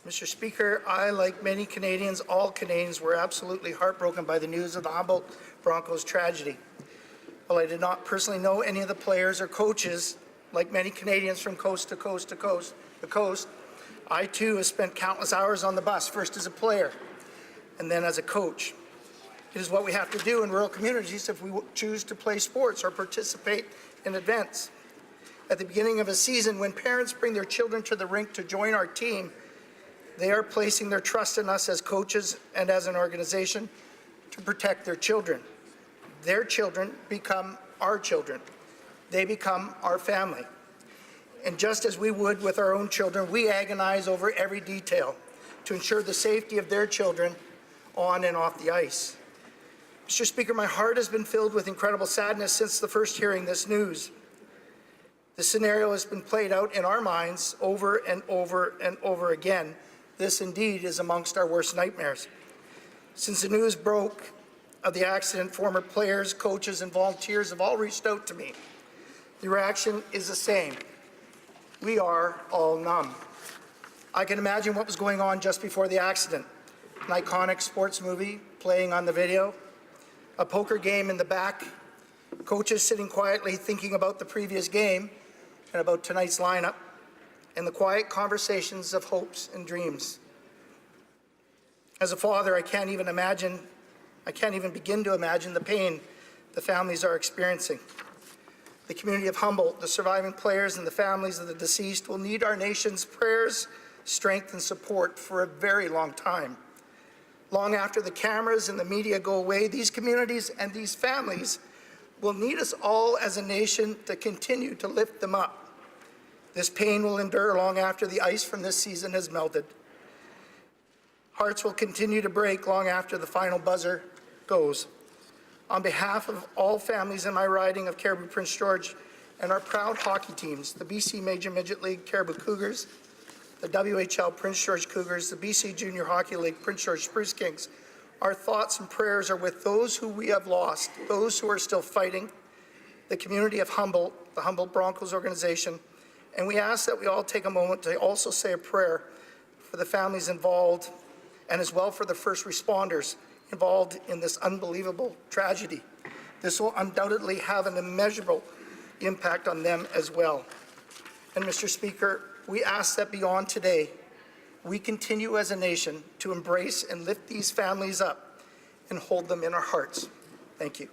Mr. Speaker, I, like many Canadians, all Canadians, were absolutely heartbroken by the news of the Humboldt Broncos tragedy. While I did not personally know any of the players or coaches, like many Canadians from coast to coast to coast, I too have spent countless hours on the bus, first as a player and then as a coach. It is what we have to do in rural communities if we choose to play sports or participate in events. At the beginning of a season, when parents bring their children to the rink to join our team, they are placing their trust in us as coaches and as an organization to protect their children. Their children become our children. They become our family. And just as we would with our own children, we agonize over every detail to ensure the safety of their children on and off the ice. Mr. Speaker, my heart has been filled with incredible sadness since the first hearing this news. This scenario has been played out in our minds over and over and over again. This indeed is amongst our worst nightmares. Since the news broke of the accident, former players, coaches, and volunteers have all reached out to me. The reaction is the same. We are all numb. I can imagine what was going on just before the accident. An iconic sports movie playing on the video, a poker game in the back, coaches sitting quietly thinking about the previous game and about tonight's lineup, and the quiet conversations of hopes and dreams. As a father, I can't even begin to imagine the pain the families are experiencing. The community of Humboldt, the surviving players, and the families of the deceased will need our nation's prayers, strength, and support for a very long time. Long after the cameras and the media go away, these communities and these families will need us all as a nation to continue to lift them up. This pain will endure long after the ice from this season has melted. Hearts will continue to break long after the final buzzer goes. On behalf of all families in my riding of Caribou Prince George and our proud hockey teams, the BC Major Midget League Caribou Cougars, the WHL Prince George Cougars, the BC Junior Hockey League Prince George Spruce Kings, our thoughts and prayers are with those who we have lost, those who are still fighting, the community of Humboldt, the Humboldt Broncos organization, and we ask that we all take a moment to also say a prayer for the families involved and as well for the first responders involved in this unbelievable tragedy. This will undoubtedly have an immeasurable impact on them as well. And Mr. Speaker, we ask that beyond today, we continue as a nation to embrace and lift these families up and hold them in our hearts. Thank you.